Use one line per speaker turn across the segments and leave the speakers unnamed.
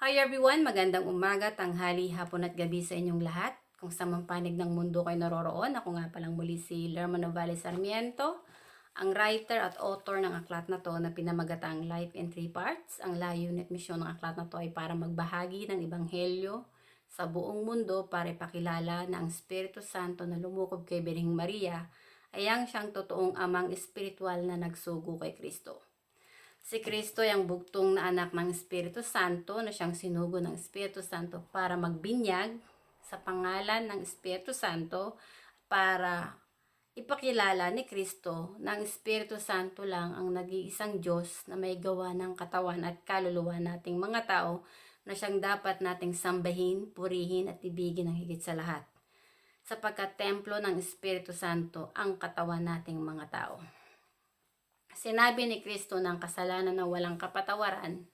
Hi everyone! Magandang umaga, tanghali, hapon at gabi sa inyong lahat. Kung sa mang panig ng mundo kayo naroroon, ako nga palang muli si Lerma Novales Sarmiento, ang writer at author ng aklat na to na pinamagatang Life in Three Parts. Ang layunin at misyon ng aklat na to ay para magbahagi ng Ebanghelyo sa buong mundo para ipakilala na ang Espiritu Santo na lumukob kay Birheng Maria ay ang siyang totoong amang espiritual na nagsugo kay Kristo. Si Kristo ay ang bugtong na anak ng Espiritu Santo na siyang sinugo ng Espiritu Santo para magbinyag sa pangalan ng Espiritu Santo para ipakilala ni Kristo na ang Espiritu Santo lang ang nag-iisang Diyos na may gawa ng katawan at kaluluwa nating mga tao na siyang dapat nating sambahin, purihin at ibigin ng higit sa lahat. Sapagkat templo ng Espiritu Santo ang katawan nating mga tao. Sinabi ni Kristo ng kasalanan na walang kapatawaran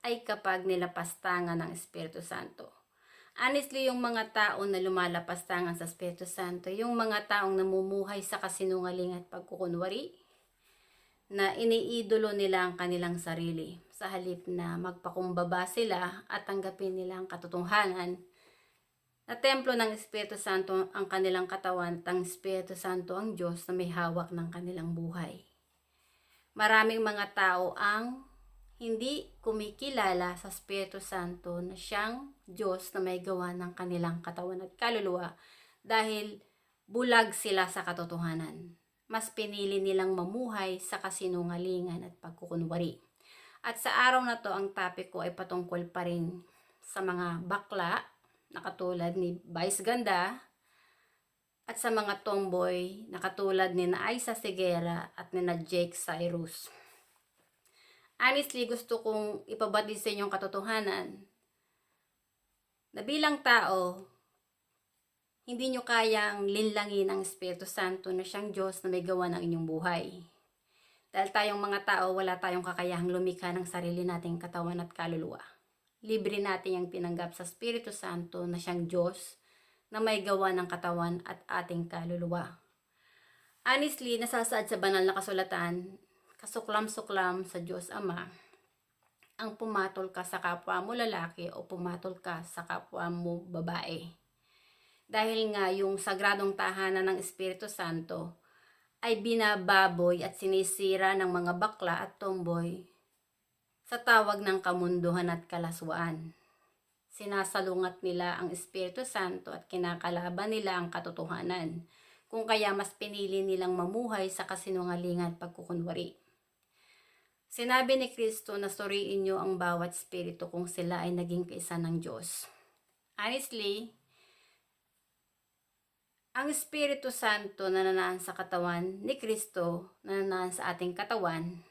ay kapag nilapastangan ng Espiritu Santo. Honestly, yung mga tao na lumalapastangan sa Espiritu Santo, yung mga taong namumuhay sa kasinungaling at pagkukunwari, na iniidolo nila ang kanilang sarili sa halip na magpakumbaba sila at tanggapin nila ang katotohanan na templo ng Espiritu Santo ang kanilang katawan at ang Espiritu Santo ang Diyos na may hawak ng kanilang buhay. Maraming mga tao ang hindi kumikilala sa Espiritu Santo na siyang Diyos na may gawa ng kanilang katawan at kaluluwa dahil bulag sila sa katotohanan. Mas pinili nilang mamuhay sa kasinungalingan at pagkukunwari. At sa araw na to, ang topic ko ay patungkol pa rin sa mga bakla na katulad ni Vice Ganda at sa mga tomboy na katulad ni na Aiza Sigera at ni na Jake Cyrus. Honestly, gusto kong ipabati sa inyong katotohanan na bilang tao, hindi nyo kayang linlangin ang Espiritu Santo na siyang Diyos na may gawa ng inyong buhay. Dahil tayong mga tao, wala tayong kakayahang lumikha ng sarili nating katawan at kaluluwa. Libre natin yung tinanggap sa Espiritu Santo na siyang Diyos na may gawa ng katawan at ating kaluluwa. Honestly, nasasaad sa banal na kasulatan, kasuklam-suklam sa Diyos Ama, ang pumatol ka sa kapwa mo lalaki o pumatol ka sa kapwa mo babae. Dahil nga yung sagradong tahanan ng Espiritu Santo ay binababoy at sinisira ng mga bakla at tomboy sa tawag ng kamunduhan at kalaswaan. Sinasalungat nila ang Espiritu Santo at kinakalaban nila ang katotohanan, kung kaya mas pinili nilang mamuhay sa kasinungalingan at pagkukunwari. Sinabi ni Kristo na suriin niyo ang bawat espiritu kung sila ay naging kaisa ng Diyos. Honestly, ang Espiritu Santo na nanaan sa katawan ni Kristo, na nanaan sa ating katawan,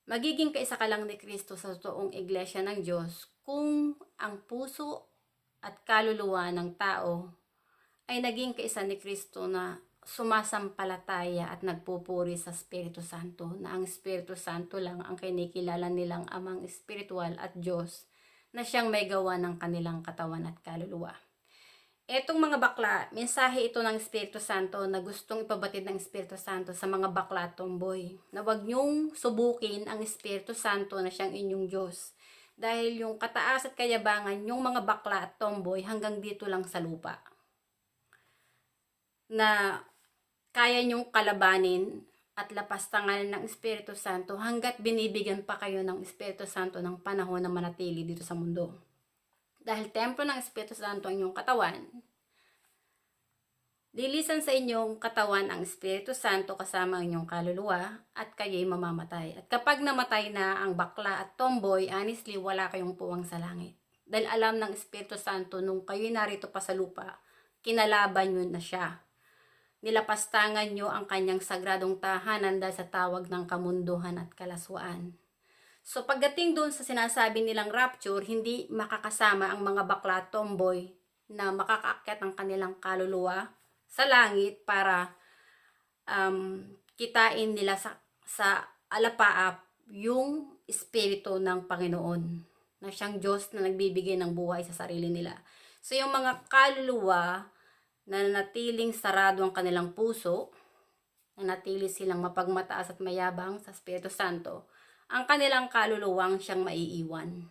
magiging kaisa ka lang ni Kristo sa totoong iglesia ng Diyos kung ang puso at kaluluwa ng tao ay naging kaisa ni Kristo na sumasampalataya at nagpupuri sa Espiritu Santo, na ang Espiritu Santo lang ang kinikilala nilang amang espiritual at Diyos na siyang may gawa ng kanilang katawan at kaluluwa. Etong mga bakla, mensahe ito ng Espiritu Santo na gustong ipabatid ng Espiritu Santo sa mga bakla at tomboy, na huwag niyong subukin ang Espiritu Santo na siyang inyong Diyos. Dahil yung kataas at kayabangan, yung mga bakla at tomboy hanggang dito lang sa lupa. Na kaya niyong kalabanin at lapastangan ng Espiritu Santo hanggat binibigyan pa kayo ng Espiritu Santo ng panahon na manatili dito sa mundo. Dahil templo ng Espiritu Santo ang inyong katawan, lilisan sa inyong katawan ang Espiritu Santo kasama ang inyong kaluluwa at kayo'y mamamatay. At kapag namatay na ang bakla at tomboy, honestly, wala kayong puwang sa langit. Dahil alam ng Espiritu Santo nung kayo'y narito pa sa lupa, kinalaban nyo na siya. Nilapastangan nyo ang kanyang sagradong tahanan dahil sa tawag ng kamunduhan at kalaswaan. So pagdating doon sa sinasabi nilang rapture, hindi makakasama ang mga bakla tomboy na makakaakyat ang kanilang kaluluwa sa langit para kitain nila sa alapaap yung espiritu ng Panginoon na siyang Diyos na nagbibigay ng buhay sa sarili nila. So yung mga kaluluwa na nanatiling sarado ang kanilang puso, nanatili silang mapagmataas at mayabang sa Espiritu Santo, ang kanilang kaluluwang siyang maiiwan.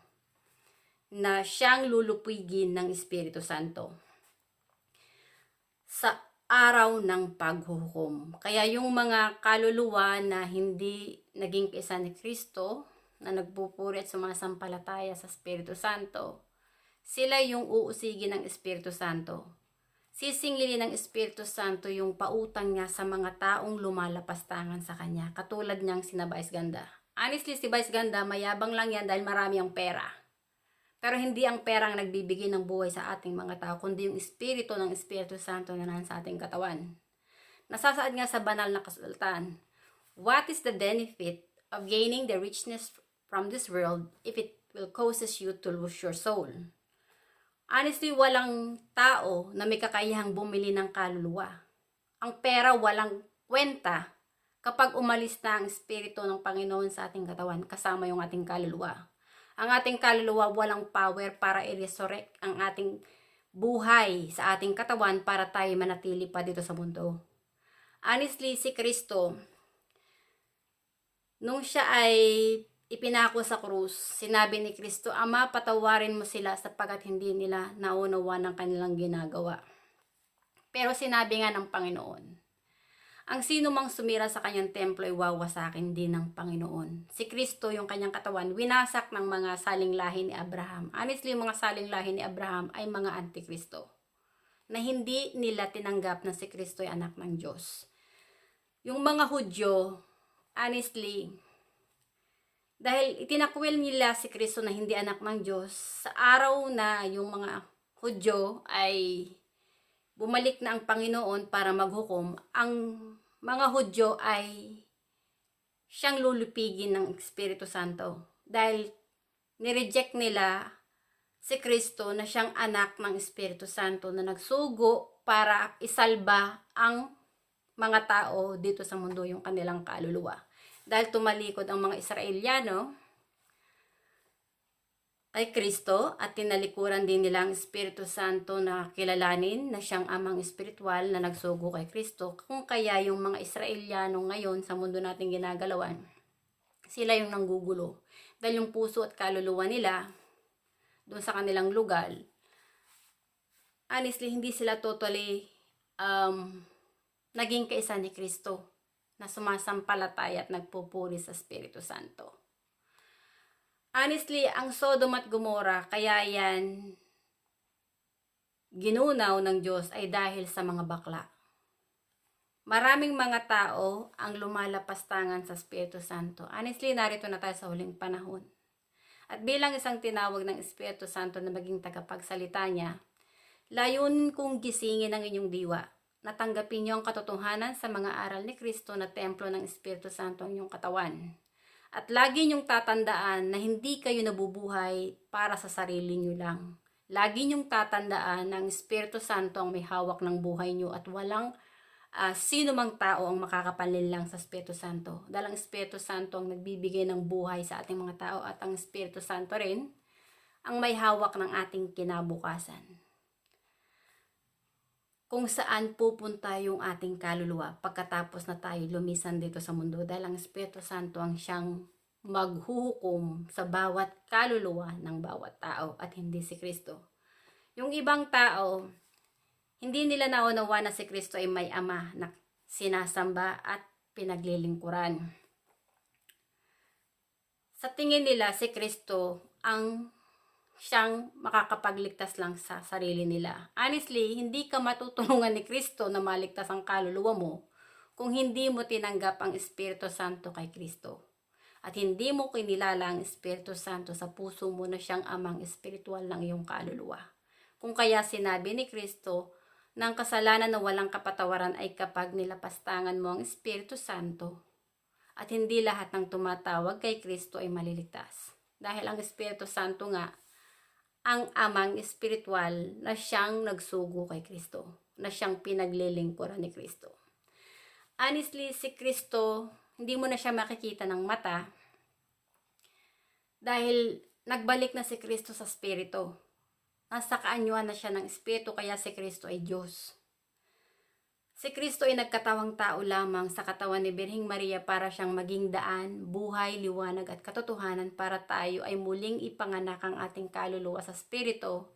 na siyang lulupigin ng Espiritu Santo sa araw ng paghuhukom. Kaya yung mga kaluluwa na hindi naging kaisa ni Kristo, na nagpupuri at sumasampalataya sa Espiritu Santo, sila yung uusigin ng Espiritu Santo. Sisingilin ng Espiritu Santo yung pautang niya sa mga taong lumalapastangan sa kanya. Katulad niyang sina Vice Ganda. Honestly, si Vice Ganda, mayabang lang yan dahil marami ang pera. Pero hindi ang pera ang nagbibigay ng buhay sa ating mga tao, kundi yung Espiritu ng Espiritu Santo na nasa ating katawan. Nasasaad nga sa banal na kasulatan, what is the benefit of gaining the richness from this world if it will causes you to lose your soul? Honestly, walang tao na may kakayahang bumili ng kaluluwa. Ang pera walang kwenta kapag umalis na ang Espiritu ng Panginoon sa ating katawan, kasama yung ating kaluluwa. Ang ating kaluluwa walang power para i-resurrect ang ating buhay sa ating katawan para tayo manatili pa dito sa mundo. Honestly, si Kristo, nung siya ay ipinako sa krus, sinabi ni Kristo, Ama, patawarin mo sila sapagkat hindi nila naunawa ng kanilang ginagawa. Pero sinabi nga ng Panginoon, ang sino mang sumira sa kanyang templo ay wawasakin din ng Panginoon. Si Kristo, yung kanyang katawan, winasak ng mga saling lahi ni Abraham. Honestly, yung mga saling lahi ni Abraham ay mga antikristo na hindi nila tinanggap na si Kristo ay anak ng Diyos. Yung mga Hudyo, honestly, dahil itinakwil nila si Kristo na hindi anak ng Diyos, sa araw na yung mga Hudyo ay bumalik na ang Panginoon para maghukom, ang mga Hudyo ay siyang lulupigin ng Espiritu Santo. Dahil nireject nila si Kristo na siyang anak ng Espiritu Santo na nagsugo para isalba ang mga tao dito sa mundo, yung kanilang kaluluwa. Dahil tumalikod ang mga Israelyano kay Kristo at tinalikuran din nila ang Espiritu Santo na kilalanin na siyang amang espiritual na nagsugo kay Kristo. Kung kaya yung mga Israelyano ngayon sa mundo natin ginagalawan, sila yung nanggugulo. Dahil yung puso at kaluluwa nila doon sa kanilang lugar, honestly, hindi sila totally naging kaisa ni Kristo na sumasampalataya at nagpupuri sa Espiritu Santo. Honestly, ang Sodom at Gomorrah, kaya yan ginunaw ng Diyos ay dahil sa mga bakla. Maraming mga tao ang lumalapastangan sa Espiritu Santo. Honestly, narito na tayo sa huling panahon. At bilang isang tinawag ng Espiritu Santo na maging tagapagsalita niya, layunin kong gisingin ang inyong diwa. Natanggapin niyo ang katotohanan sa mga aral ni Kristo na templo ng Espiritu Santo ang inyong katawan. At lagi niyong tatandaan na hindi kayo nabubuhay para sa sarili niyo lang. Lagi niyong tatandaan na ang Espiritu Santo ang may hawak ng buhay niyo at walang sino mang tao ang makakapanlin lang sa Espiritu Santo. Dahil ang Espiritu Santo ang nagbibigay ng buhay sa ating mga tao at ang Espiritu Santo rin ang may hawak ng ating kinabukasan. Kung saan pupunta yung ating kaluluwa pagkatapos na tayo lumisan dito sa mundo, dahil ang Espiritu Santo ang siyang maghuhukom sa bawat kaluluwa ng bawat tao at hindi si Kristo. Yung ibang tao, hindi nila naunawa na si Kristo ay may ama na sinasamba at pinaglilingkuran. Sa tingin nila, si Kristo ang siyang makakapagligtas lang sa sarili nila. Honestly, hindi ka matutulungan ni Kristo na maligtas ang kaluluwa mo kung hindi mo tinanggap ang Espiritu Santo kay Kristo. At hindi mo kinilala ang Espiritu Santo sa puso mo na siyang amang espiritual ng iyong kaluluwa. Kung kaya sinabi ni Kristo, ng kasalanan na walang kapatawaran ay kapag nilapastangan mo ang Espiritu Santo. At hindi lahat ng tumatawag kay Kristo ay maliligtas. Dahil ang Espiritu Santo nga ang amang espiritual na siyang nagsugo kay Kristo, na siyang pinaglilingkuran ni Kristo. Honestly, si Kristo, hindi mo na siya makikita ng mata dahil nagbalik na si Kristo sa Espiritu. Nasa kaanyuan na siya ng Espiritu, kaya si Kristo ay Diyos. Si Kristo ay nagkatawang tao lamang sa katawan ni Birheng Maria para siyang maging daan, buhay, liwanag at katotohanan para tayo ay muling ipanganak ang ating kaluluwa sa Espiritu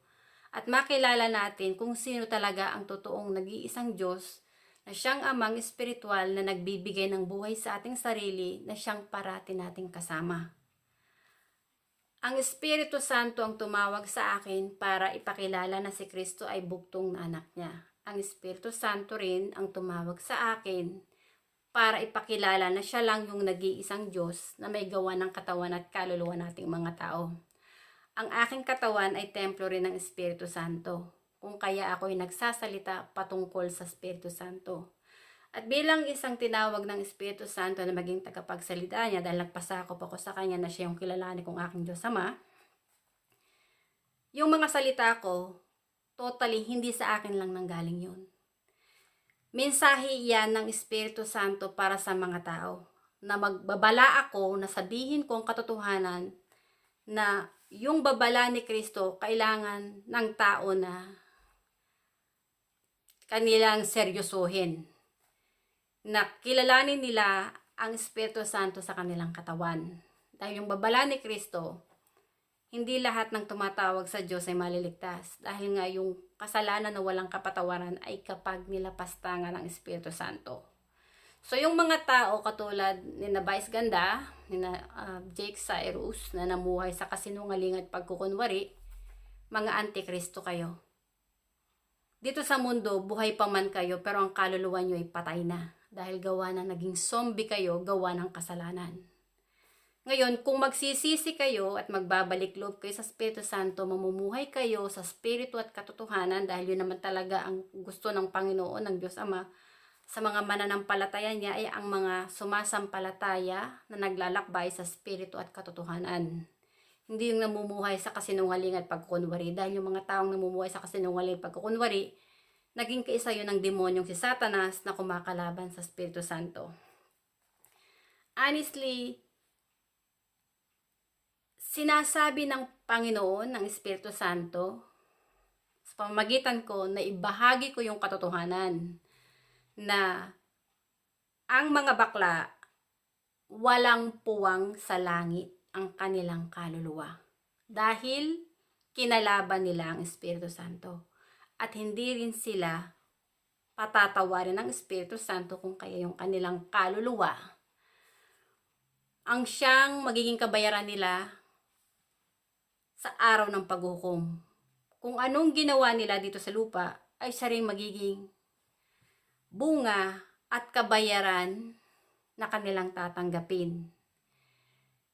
at makilala natin kung sino talaga ang totoong nag-iisang Diyos na siyang amang espiritual na nagbibigay ng buhay sa ating sarili na siyang parati nating kasama. Ang Espiritu Santo ang tumawag sa akin para ipakilala na si Kristo ay buktong na anak niya. Ang Espiritu Santo rin ang tumawag sa akin para ipakilala na siya lang yung nag-iisang Diyos na may gawa ng katawan at kaluluwa nating mga tao. Ang aking katawan ay templo rin ng Espiritu Santo, kung kaya ako'y nagsasalita patungkol sa Espiritu Santo. At bilang isang tinawag ng Espiritu Santo na maging tagapagsalita niya dahil nagpasakop ako sa kanya na siya yung kilalanin kong aking Diyos Ama, yung mga salita ko, totally hindi sa akin lang nanggaling yun. Mensahe yan ng Espiritu Santo para sa mga tao na magbabala ako na sabihin ko ang katotohanan na yung babala ni Kristo kailangan ng tao na kanilang seryosohin. Na kilalanin nila ang Espiritu Santo sa kanilang katawan. Dahil yung babala ni Kristo, hindi lahat ng tumatawag sa Diyos ay maliligtas. Dahil nga yung kasalanan na walang kapatawaran ay kapag nilapastangan ng Espiritu Santo. So yung mga tao katulad ni Vice Ganda, ni Jake Cyrus na namuhay sa kasinungalingan at pagkukunwari, mga antikristo kayo. Dito sa mundo, buhay pa man kayo pero ang kaluluwa nyo ay patay na. Dahil gawa na naging zombie kayo, gawa ng kasalanan. Ngayon, kung magsisisi kayo at magbabalik loob kayo sa Espiritu Santo, mamumuhay kayo sa Espiritu at katotohanan dahil yun naman talaga ang gusto ng Panginoon, ng Diyos Ama, sa mga mananampalataya niya ay ang mga sumasampalataya na naglalakbay sa Espiritu at katotohanan. Hindi yung namumuhay sa kasinungalingan at pagkukunwari. Dahil yung mga taong namumuhay sa kasinungalingan at pagkukunwari, naging kaisa yun ng demonyong si Satanas na kumakalaban sa Espiritu Santo. Honestly, sinasabi ng Panginoon, ng Espiritu Santo, sa pamamagitan ko na ibahagi ko yung katotohanan na ang mga bakla walang puwang sa langit ang kanilang kaluluwa. Dahil kinalaban nila ang Espiritu Santo. At hindi rin sila patatawarin ng Espiritu Santo kung kaya yung kanilang kaluluwa ang siyang magiging kabayaran nila sa araw ng paghukom. Kung anong ginawa nila dito sa lupa ay siya rin magiging bunga at kabayaran na kanilang tatanggapin.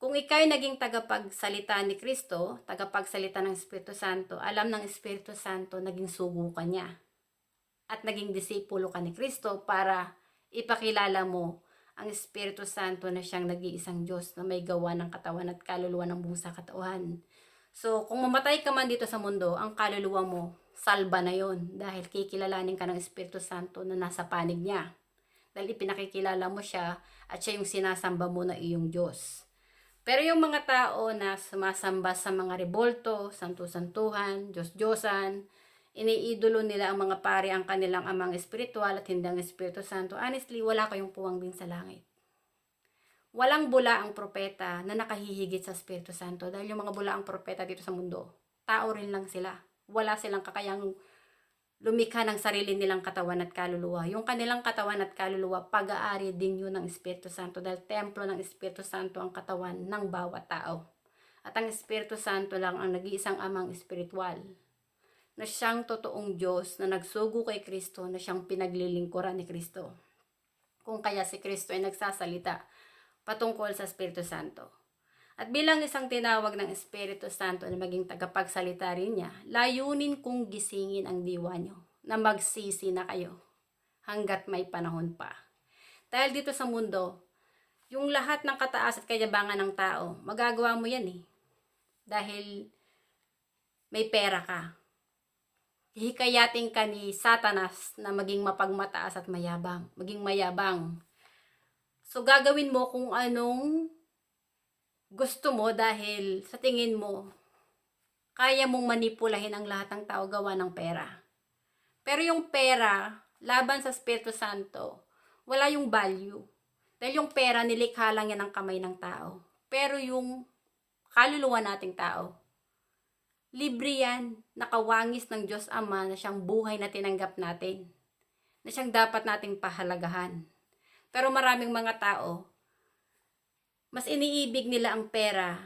Kung ikaw'y naging tagapagsalita ni Kristo, tagapagsalita ng Espiritu Santo, alam ng Espiritu Santo naging sugo ka niya. At naging disipulo ka ni Kristo para ipakilala mo ang Espiritu Santo na siyang nag-iisang Diyos na may gawa ng katawan at kaluluwa ng buong sakatuhan. So, kung mamatay ka man dito sa mundo, ang kaluluwa mo, salba na yon dahil kikilalanin ka ng Espiritu Santo na nasa panig niya. Dahil ipinakikilala mo siya at siya yung sinasamba mo na iyong Diyos. Pero yung mga tao na sumasamba sa mga rebolto, santu-santuhan, Diyos-Diyosan, iniidolo nila ang mga pari ang kanilang amang espiritual at hindi ang Espiritu Santo, honestly, wala kayong puwang din sa langit. Walang bula ang propeta na nakahihigit sa Espiritu Santo dahil yung mga bula ang propeta dito sa mundo, tao rin lang sila. Wala silang kakayang lumikha ng sarili nilang katawan at kaluluwa. Yung kanilang katawan at kaluluwa, pag-aari din yun ng Espiritu Santo dahil templo ng Espiritu Santo ang katawan ng bawat tao. At ang Espiritu Santo lang ang nag-iisang amang espiritual na siyang totoong Diyos na nagsugo kay Kristo na siyang pinaglilingkuran ni Kristo. Kung kaya si Kristo ay nagsasalita patungkol sa Espiritu Santo. At bilang isang tinawag ng Espiritu Santo na maging tagapagsalita rin niya, layunin kong gisingin ang diwa nyo na magsisi na kayo hanggat may panahon pa. Dahil dito sa mundo, yung lahat ng kataas at kayabangan ng tao, magagawa mo yan eh. Dahil may pera ka. Hikayatin ka ni Satanas na maging mapagmataas at mayabang, maging mayabang. So gagawin mo kung anong gusto mo dahil sa tingin mo, kaya mong manipulahin ang lahat ng tao gawa ng pera. Pero yung pera laban sa Espiritu Santo, wala yung value. Dahil yung pera, nilikha lang yan ng kamay ng tao. Pero yung kaluluwa nating tao, libre yan, nakawangis ng Diyos Ama na siyang buhay na tinanggap natin, na siyang dapat nating pahalagahan. Pero maraming mga tao, mas iniibig nila ang pera,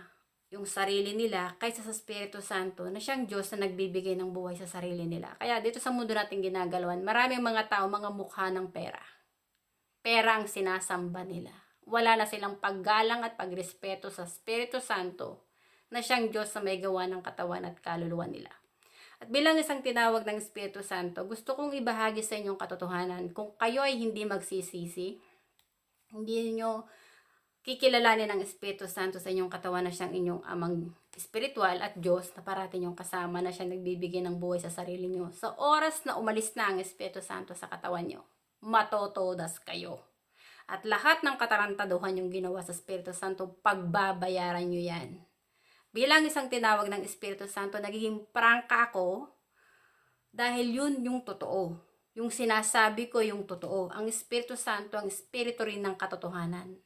yung sarili nila, kaysa sa Espiritu Santo na siyang Diyos na nagbibigay ng buhay sa sarili nila. Kaya dito sa mundo natin ginagalawan, maraming mga tao, mga mukha ng pera. Pera ang sinasamba nila. Wala na silang paggalang at pagrespeto sa Espiritu Santo na siyang Diyos na may gawa ng katawan at kaluluwa nila. At bilang isang tinawag ng Espiritu Santo, gusto kong ibahagi sa inyong katotohanan. Kung kayo ay hindi magsisisi, hindi niyo kikilalanin ng Espiritu Santo sa inyong katawan na siyang inyong amang espiritual at Diyos na parating yung kasama na siyang nagbibigay ng buhay sa sarili niyo. Sa oras na umalis na ang Espiritu Santo sa katawan niyo, matotodas kayo. At lahat ng katarantaduhan yung ginawa sa Espiritu Santo, pagbabayaran nyo yan. Bilang isang tinawag ng Espiritu Santo, nagiging prangka ako dahil yun yung totoo. Yung sinasabi ko yung totoo. Ang Espiritu Santo, ang Espiritu rin ng katotohanan.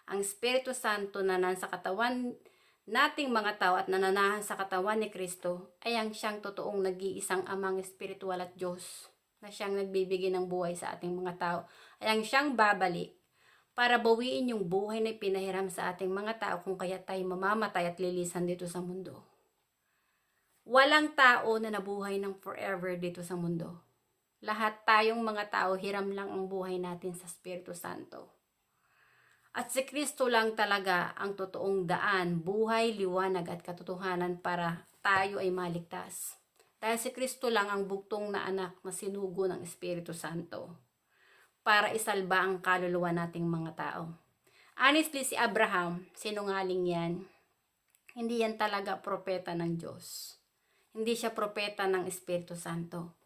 Ang Espiritu Santo na nasa katawan nating mga tao at nananahan sa katawan ni Kristo ay ang siyang totoong nag-iisang amang espiritual at Diyos na siyang nagbibigay ng buhay sa ating mga tao. Ay ang siyang babalik para bawiin yung buhay na pinahiram sa ating mga tao kung kaya tayo mamamatay at lilisan dito sa mundo. Walang tao na nabuhay ng forever dito sa mundo. Lahat tayong mga tao, hiram lang ang buhay natin sa Espiritu Santo. At si Kristo lang talaga ang totoong daan, buhay, liwanag at katotohanan para tayo ay maligtas. Dahil si Kristo lang ang bugtong na anak na sinugo ng Espiritu Santo para isalba ang kaluluwa nating mga tao. Honestly, si Abraham, sinungaling yan. Hindi yan talaga propeta ng Diyos. Hindi siya propeta ng Espiritu Santo.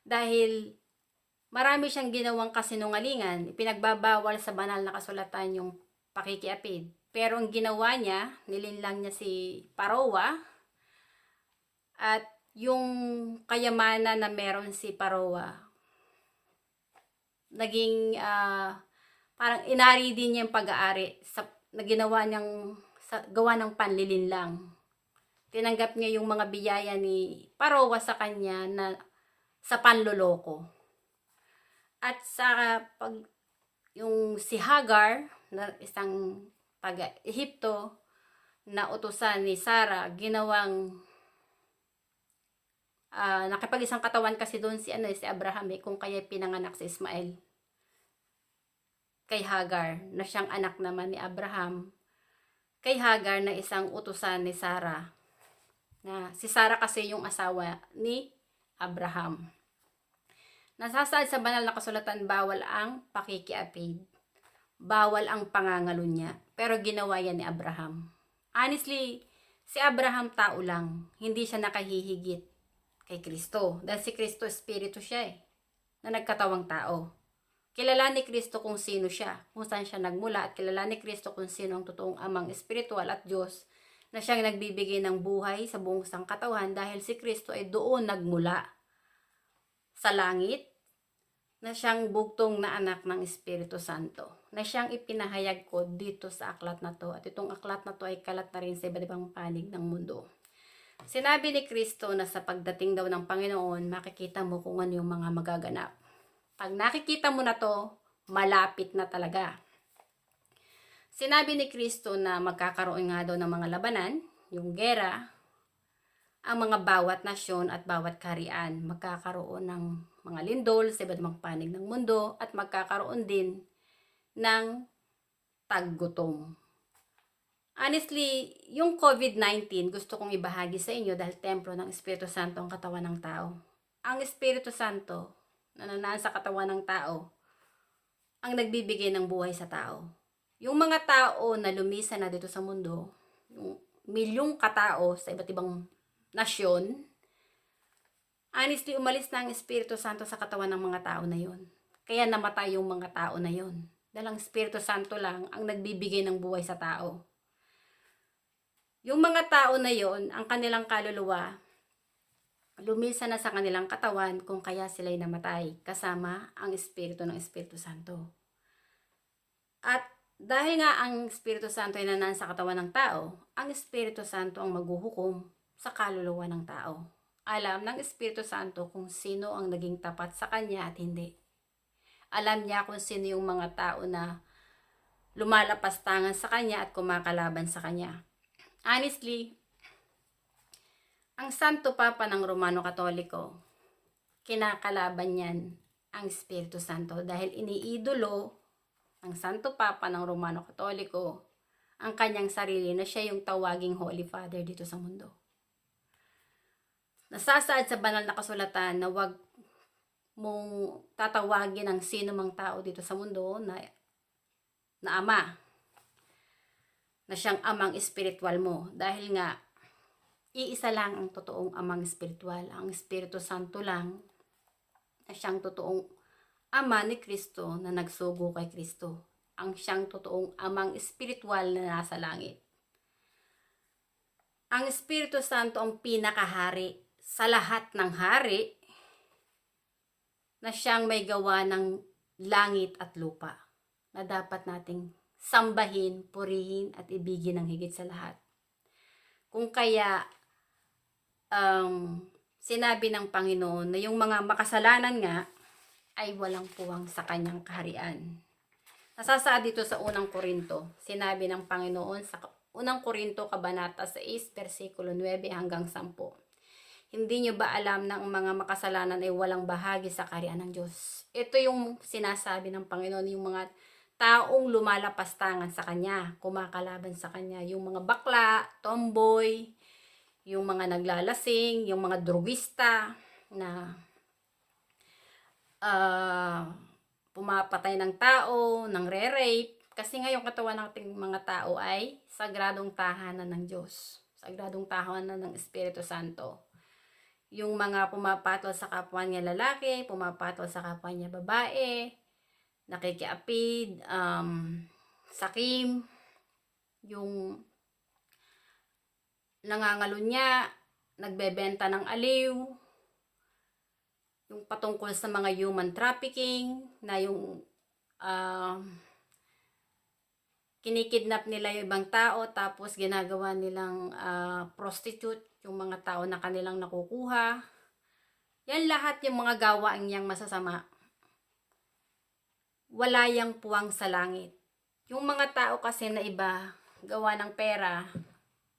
Dahil marami siyang ginawang kasinungalingan, ipinagbabawal sa banal na kasulatan yung pakikiapid. Pero ang ginawa niya, nilinlang niya si Parowa, at yung kayamanan na meron si Parowa, naging parang inari din niya yung pag-aari na ginawa niyang gawa ng panlilinlang. Tinanggap niya yung mga biyaya ni Parowa sa kanya na sa panloloko. At sa yung si Hagar na isang taga-Ehipto na utusan ni Sarah, ginawang nakipag-isang katawan kasi doon si Abraham kung kaya pinanganak si Ismael kay Hagar na siyang anak naman ni Abraham kay Hagar na isang utusan ni Sarah, na si Sarah kasi yung asawa ni Abraham. Nasasaad sa banal na kasulatan, bawal ang pakikiapid, bawal ang pangangalunya, pero ginawa yan ni Abraham. Honestly, si Abraham tao lang, hindi siya nakahihigit kay Kristo. Dahil si Kristo, espiritu siya na nagkatawang tao. Kilala ni Kristo kung sino siya, kung saan siya nagmula, at kilala ni Kristo kung sino ang totoong amang espiritual at Diyos na siyang nagbibigay ng buhay sa buong sangkatauhan, dahil si Kristo ay doon nagmula sa langit, na siyang bugtong na anak ng Espiritu Santo, na siyang ipinahayag ko dito sa aklat na to. At itong aklat na to ay kalat na rin sa iba't ibang panig ng mundo. Sinabi ni Kristo na sa pagdating daw ng Panginoon, makikita mo kung ano yung mga magaganap. Pag nakikita mo na to, malapit na talaga. Sinabi ni Kristo na magkakaroon nga daw ng mga labanan, yung gera, ang mga bawat nasyon at bawat kaharian. Magkakaroon ng mga lindol sa iba't ibang panig ng mundo, at magkakaroon din ng taggutom. Honestly, yung COVID-19 gusto kong ibahagi sa inyo dahil templo ng Espiritu Santo ang katawan ng tao. Ang Espiritu Santo na nanaan sa katawan ng tao ang nagbibigay ng buhay sa tao. Yung mga tao na lumisan na dito sa mundo, yung milyong katao sa iba't ibang nasyon, honestly, umalis na ang Espiritu Santo sa katawan ng mga tao na yon. Kaya namatay yung mga tao na yon. Dahil ang Espiritu Santo lang ang nagbibigay ng buhay sa tao. Yung mga tao na yon, ang kanilang kaluluwa lumisa na sa kanilang katawan kung kaya sila'y namatay, kasama ang Espiritu ng Espiritu Santo. At dahil nga ang Espiritu Santo ay nanaan sa katawan ng tao, ang Espiritu Santo ang maghuhukom sa kaluluwa ng tao. Alam ng Espiritu Santo kung sino ang naging tapat sa kanya at hindi. Alam niya kung sino yung mga tao na lumalapastangan sa kanya at kumakalaban sa kanya. Honestly, ang Santo Papa ng Romano Katoliko, kinakalaban niyan ang Espiritu Santo dahil iniidolo ng Santo Papa ng Romano Katoliko ang kanyang sarili na siya yung tawaging Holy Father dito sa mundo. Nasasaad sa banal na kasulatan na wag mong tatawagin ang sino mang tao dito sa mundo na ama, na siyang amang espiritual mo, dahil nga iisa lang ang totoong amang espiritual, ang Espiritu Santo lang na siyang totoong ama ni Kristo na nagsugo kay Kristo, ang siyang totoong amang espiritual na nasa langit. Ang Espiritu Santo ang pinakahari sa lahat ng hari na siyang may gawa ng langit at lupa, na dapat nating sambahin, purihin at ibigin ng higit sa lahat. Kung kaya sinabi ng Panginoon na yung mga makasalanan nga ay walang puwang sa kanyang kaharian. Nasasaad dito sa unang Korinto, sinabi ng Panginoon sa unang Korinto kabanata 6 versikulo 9 hanggang 10. Hindi nyo ba alam na ang mga makasalanan ay walang bahagi sa kaharian ng Diyos? Ito yung sinasabi ng Panginoon, yung mga taong lumalapastangan sa Kanya, kumakalaban sa Kanya, yung mga bakla, tomboy, yung mga naglalasing, yung mga drugista na pumapatay ng tao, nang re-rape. Kasi nga yung katawan nating mga tao ay sagradong tahanan ng Diyos, sagradong tahanan ng Espiritu Santo. Yung mga pumapatol sa kapwa niya lalaki, pumapatol sa kapwa niya babae, nakikiapid, sakim, yung nangangalunya, nagbebenta ng aliw, yung patungkol sa mga human trafficking, na yung kinikidnap nila yung ibang tao tapos ginagawa nilang prostitute yung mga tao na kanilang nakukuha. Yan lahat yung mga gawain niyang masasama. Wala yang puwang sa langit. Yung mga tao kasi na iba, gawa ng pera,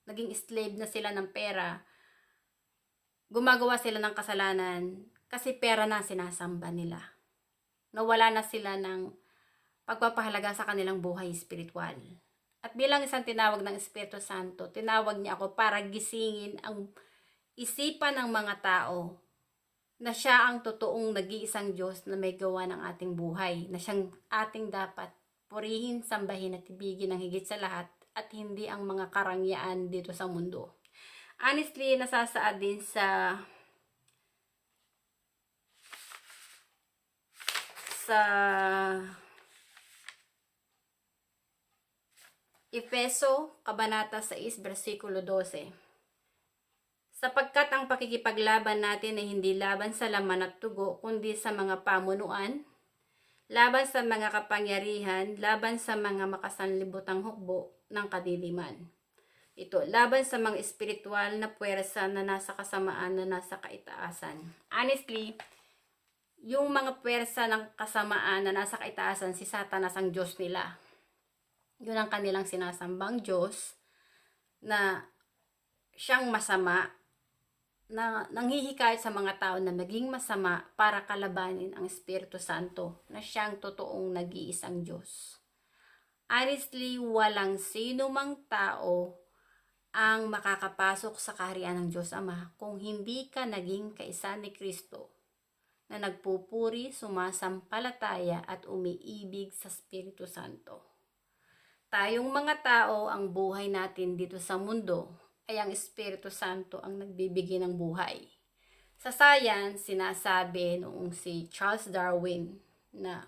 naging slave na sila ng pera, gumagawa sila ng kasalanan kasi pera na sinasamba nila. Nawala na sila ng pagpapahalaga sa kanilang buhay espiritual. At bilang isang tinawag ng Espiritu Santo, tinawag niya ako para gisingin ang isipan ng mga tao na siya ang totoong nag-iisang Diyos na may gawa ng ating buhay, na siyang ating dapat purihin, sambahin at ibigin ng higit sa lahat at hindi ang mga karangyaan dito sa mundo. Honestly, nasasaad din sa Efeso, kabanata 6, versikulo 12. Sapagkat ang pakikipaglaban natin ay hindi laban sa laman at dugo, kundi sa mga pamunuan, laban sa mga kapangyarihan, laban sa mga makasanlibutang hukbo ng kadiliman. Ito, laban sa mga espiritual na puwersa na nasa kasamaan, na nasa kaitaasan. Honestly, yung mga puwersa ng kasamaan na nasa kaitaasan, si Satanas ang Diyos nila. Yun ang kanilang sinasambang Diyos, na siyang masama, na nanghihikayat sa mga tao na maging masama para kalabanin ang Espiritu Santo, na siyang totoong nag-iisang Diyos. Honestly, walang sino mang tao ang makakapasok sa kaharian ng Diyos Ama kung hindi ka naging kaisa ni Kristo, na nagpupuri, sumasampalataya at umiibig sa Espiritu Santo. Tayong mga tao, ang buhay natin dito sa mundo ay ang Espiritu Santo ang nagbibigay ng buhay. Sa science, sinasabi noong si Charles Darwin na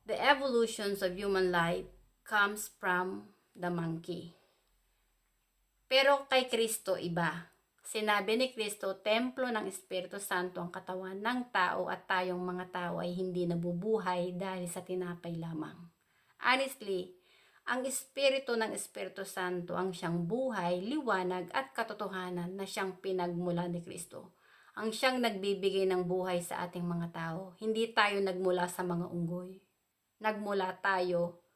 the evolutions of human life comes from the monkey. Pero kay Kristo iba. Sinabi ni Kristo, templo ng Espiritu Santo ang katawan ng tao at tayong mga tao ay hindi nabubuhay dahil sa tinapay lamang. Honestly, ang Espiritu ng Espiritu Santo ang siyang buhay, liwanag at katotohanan na siyang pinagmula ni Kristo. Ang siyang nagbibigay ng buhay sa ating mga tao. Hindi tayo nagmula sa mga unggoy. Nagmula tayo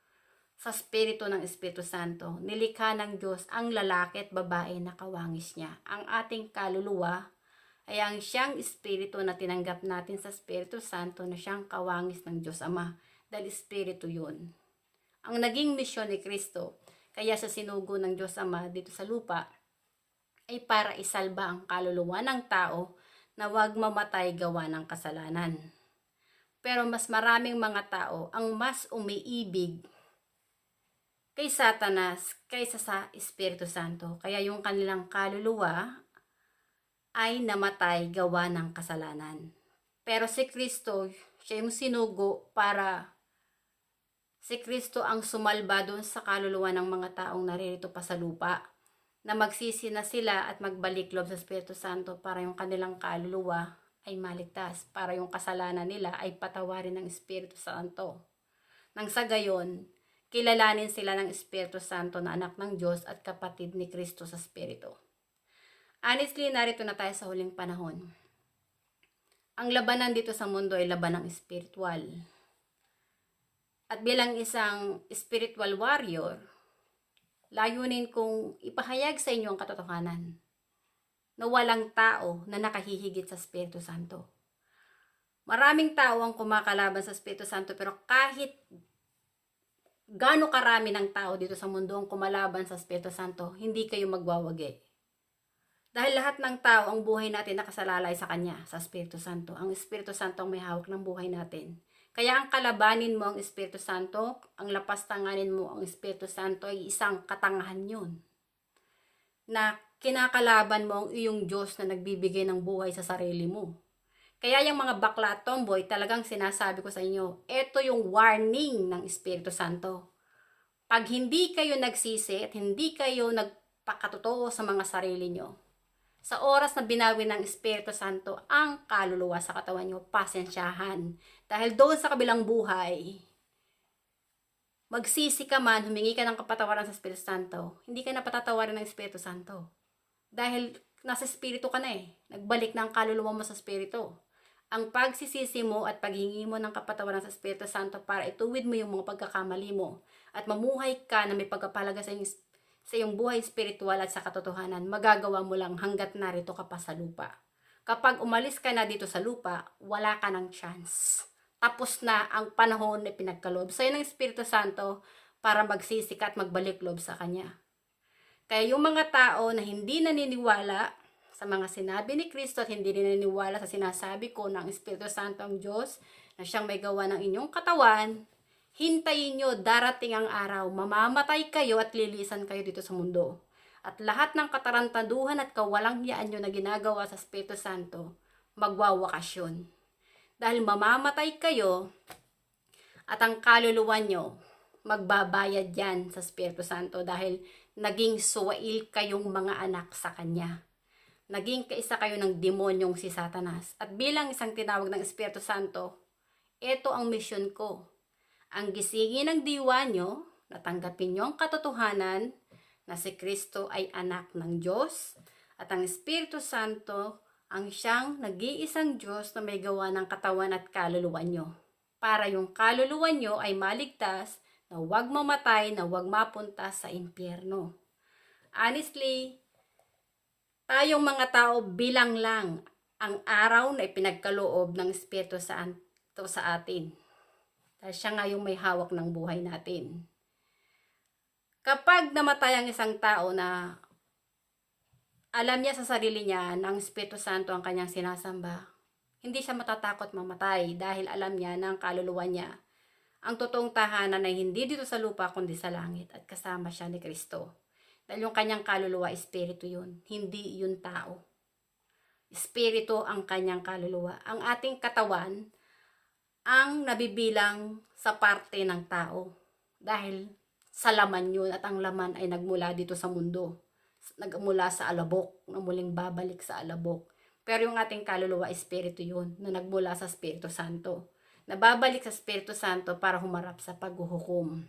sa Espiritu ng Espiritu Santo. Nilikha ng Diyos ang lalaki at babae na kawangis niya. Ang ating kaluluwa ay ang siyang Espiritu na tinanggap natin sa Espiritu Santo na siyang kawangis ng Diyos Ama. Dahil Espiritu yun. Ang naging misyon ni Kristo, kaya sa sinugo ng Diyos Ama dito sa lupa, ay para isalba ang kaluluwa ng tao na huwag mamatay gawa ng kasalanan. Pero mas maraming mga tao ang mas umiibig kay Satanas kaysa sa Espiritu Santo. Kaya yung kanilang kaluluwa ay namatay gawa ng kasalanan. Pero si Kristo, siya yung sinugo para si Kristo ang sumalba doon sa kaluluwa ng mga taong naririto pa sa lupa, na magsisi na sila at magbalik loob sa Espiritu Santo para yung kanilang kaluluwa ay maligtas, para yung kasalanan nila ay patawarin ng Espiritu Santo. Nang sa gayon, kilalanin sila ng Espiritu Santo na anak ng Diyos at kapatid ni Kristo sa Espiritu. Honestly, narito na tayo sa huling panahon. Ang labanan dito sa mundo ay labanang espiritual. At bilang isang spiritual warrior, layunin kong ipahayag sa inyo ang katotohanan na walang tao na nakahihigit sa Espiritu Santo. Maraming tao ang kumakalaban sa Espiritu Santo, pero kahit gaano karami ng tao dito sa mundo ang kumalaban sa Espiritu Santo, hindi kayo magwawagi. Dahil lahat ng tao, ang buhay natin nakasalalay sa Kanya, sa Espiritu Santo. Ang Espiritu Santo ang may hawak ng buhay natin. Kaya ang kalabanin mo ang Espiritu Santo, ang lapastanganin mo ang Espiritu Santo ay isang katangahan yun. Na kinakalaban mo ang iyong Diyos na nagbibigay ng buhay sa sarili mo. Kaya yung mga bakla at tomboy, talagang sinasabi ko sa inyo, ito yung warning ng Espiritu Santo. Pag hindi kayo nagsisi at hindi kayo nagpakatotoo sa mga sarili nyo, sa oras na binawi ng Espiritu Santo ang kaluluwa sa katawan nyo, pasensyahan. Dahil doon sa kabilang buhay, magsisi ka man, humingi ka ng kapatawaran sa Espiritu Santo, hindi ka na patatawarin ng Espiritu Santo. Dahil nasa Espiritu ka na nagbalik ng kaluluwa mo sa Espiritu. Ang pagsisisi mo at paghingi mo ng kapatawaran sa Espiritu Santo para ituwid mo yung mga pagkakamali mo at mamuhay ka na may pagkapalaga sa iyong buhay spiritual at sa katotohanan, magagawa mo lang hanggat narito ka pa sa lupa. Kapag umalis ka na dito sa lupa, wala ka ng chance. Tapos na ang panahon na pinagkaloob sa'yo ng Espiritu Santo para magsisika at magbalik loob sa Kanya. Kaya yung mga tao na hindi naniniwala sa mga sinabi ni Kristo at hindi naniniwala sa sinasabi ko ng Espiritu Santo ang Diyos na siyang may gawa ng inyong katawan, hintayin nyo, darating ang araw, mamamatay kayo at lilisan kayo dito sa mundo. At lahat ng katarantaduhan at kawalangyaan nyo na ginagawa sa Espiritu Santo, magwawakasyon. Dahil mamamatay kayo at ang kaluluwa nyo, magbabayad yan sa Espiritu Santo dahil naging suwail kayong mga anak sa Kanya. Naging kaisa kayo ng demonyong si Satanas. At bilang isang tinawag ng Espiritu Santo, ito ang misyon ko. Ang gisingin ng diwa nyo, natanggapin nyo ang katotohanan na si Kristo ay anak ng Diyos at ang Espiritu Santo ang siyang nag-iisang Diyos na may gawa ng katawan at kaluluwa nyo. Para yung kaluluwa nyo ay maligtas, na huwag mamatay, na huwag mapunta sa impyerno. Honestly, tayong mga tao bilang lang ang araw na ipinagkaloob ng Espiritu Santo sa atin. Dahil siya nga yung may hawak ng buhay natin. Kapag namatay ang isang tao na alam niya sa sarili niya na ang Espiritu Santo ang kanyang sinasamba, hindi siya matatakot mamatay dahil alam niya na ang kaluluwa niya ang totoong tahanan ay hindi dito sa lupa kundi sa langit at kasama siya ni Kristo. Dahil yung kanyang kaluluwa, espiritu yun, hindi yun tao. Espiritu ang kanyang kaluluwa. Ang ating katawan ang nabibilang sa parte ng tao. Dahil sa laman yun at ang laman ay nagmula dito sa mundo. nagmula sa alabok, na muling babalik sa alabok. Pero yung ating kaluluwa, espiritu yun, na nagmula sa Espiritu Santo. Nababalik sa Espiritu Santo para humarap sa paghuhukom.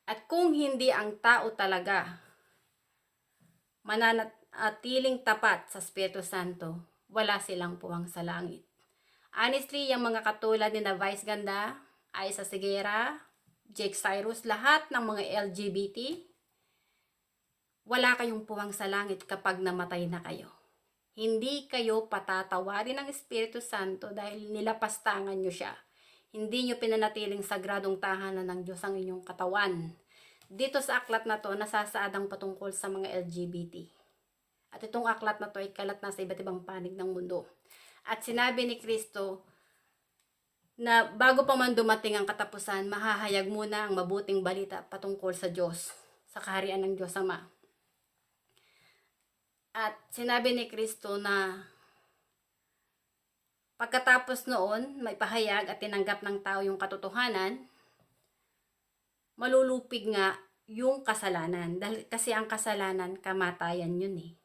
At kung hindi ang tao talaga mananatiling tapat sa Espiritu Santo, wala silang puwang sa langit. Honestly, yung mga katulad ni na Vice Ganda, Aisa Sigera, Jake Cyrus, lahat ng mga LGBT, wala kayong puwang sa langit kapag namatay na kayo. Hindi kayo patatawarin ng Espiritu Santo dahil nilapastangan nyo siya. Hindi nyo pinanatiling sagradong tahanan ng Diyos ang inyong katawan. Dito sa aklat na to, nasasaadang patungkol sa mga LGBT. At itong aklat na to ay kalat na sa iba't ibang panig ng mundo. At sinabi ni Kristo na bago pa man dumating ang katapusan, mahahayag muna ang mabuting balita patungkol sa Diyos, sa kaharian ng Diyos Ama. At sinabi ni Kristo na pagkatapos noon, may pahayag at tinanggap ng tao yung katotohanan, malulupig nga yung kasalanan. Dahil kasi ang kasalanan, kamatayan yun eh.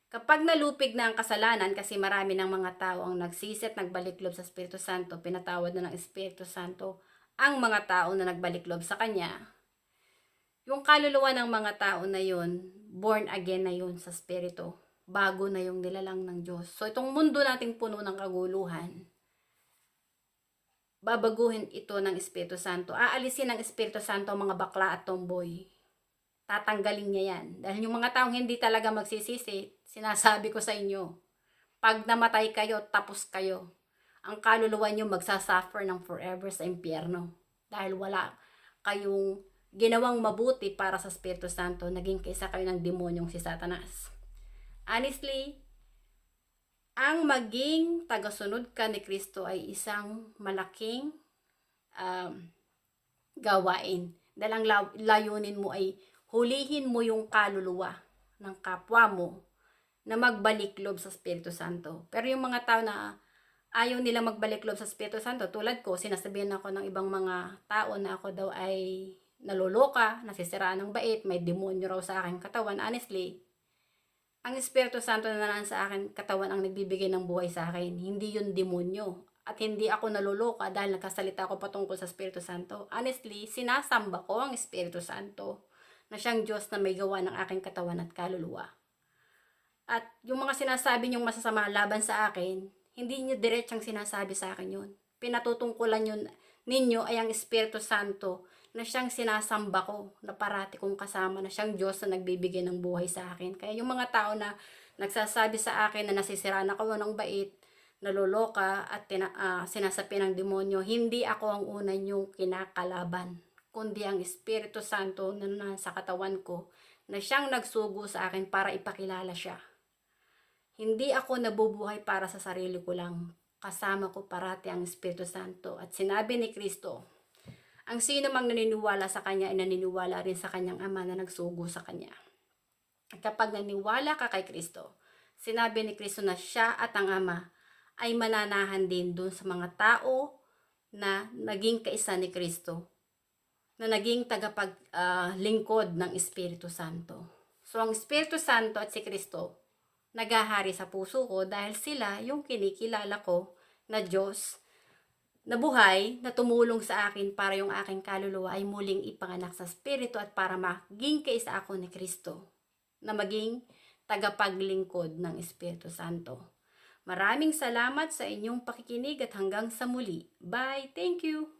Kapag nalupig na ang kasalanan, kasi marami ng mga tao ang nagsisit, nagbalik loob sa Espiritu Santo, pinatawad na ng Espiritu Santo ang mga tao na nagbalik loob sa Kanya, yung kaluluwa ng mga tao na yun, born again na yun sa Espiritu. Bago na yung nilalang ng Diyos. So itong mundo nating puno ng kaguluhan, babaguhin ito ng Espiritu Santo. Aalisin ng Espiritu Santo ang mga bakla at tomboy. Tatanggalin niya yan. Dahil yung mga taong hindi talaga magsisisi, sinasabi ko sa inyo, pag namatay kayo, tapos kayo. Ang kaluluwa nyo magsasuffer ng forever sa impyerno. Dahil wala kayong ginawang mabuti para sa Espiritu Santo, naging kaisa kayo ng demonyong si Satanas. Honestly, ang maging tagasunod ka ni Kristo ay isang malaking gawain. Dahil ang layunin mo ay hulihin mo yung kaluluwa ng kapwa mo na magbalik loob sa Espiritu Santo. Pero yung mga tao na ayaw nila magbalik loob sa Espiritu Santo, tulad ko, sinasabihan ako ng ibang mga tao na ako daw ay naloloka, nasisiraan ng bait, may demonyo raw sa aking katawan. Honestly, ang Espiritu Santo na nanan sa akin katawan ang nagbibigay ng buhay sa akin. Hindi yun demonyo. At hindi ako naloloka dahil nagkasalita ako patungkol sa Espiritu Santo. Honestly, sinasamba ko ang Espiritu Santo na siyang Diyos na may gawa ng aking katawan at kaluluwa. At yung mga sinasabi niyong masasama laban sa akin, hindi niyo diretsang sinasabi sa akin yun. Pinatutungkulan yun ninyo ay ang Espiritu Santo na siyang sinasamba ko, na parati kong kasama, na siyang Diyos na nagbibigay ng buhay sa akin. Kaya yung mga tao na nagsasabi sa akin na nasisiraan ako ng bait, naloloka at sinasapi ng demonyo, hindi ako ang una niyong kinakalaban, kundi ang Espiritu Santo na nasa katawan ko, na siyang nagsugo sa akin para ipakilala siya. Hindi ako nabubuhay para sa sarili ko lang. Kasama ko parati ang Espiritu Santo. At sinabi ni Kristo, ang sino mang naniniwala sa Kanya ay naniniwala rin sa Kanyang Ama na nagsugo sa Kanya. At kapag naniwala ka kay Kristo, sinabi ni Kristo na siya at ang Ama ay mananahan din dun sa mga tao na naging kaisa ni Kristo, na naging tagapaglingkod ng Espiritu Santo. So ang Espiritu Santo at si Kristo naghahari sa puso ko dahil sila yung kinikilala ko na Diyos na buhay na tumulong sa akin para yung aking kaluluwa ay muling ipanganak sa Espiritu at para maging kaisa ako ni Kristo na maging tagapaglingkod ng Espiritu Santo. Maraming salamat sa inyong pakikinig at hanggang sa muli. Bye! Thank you!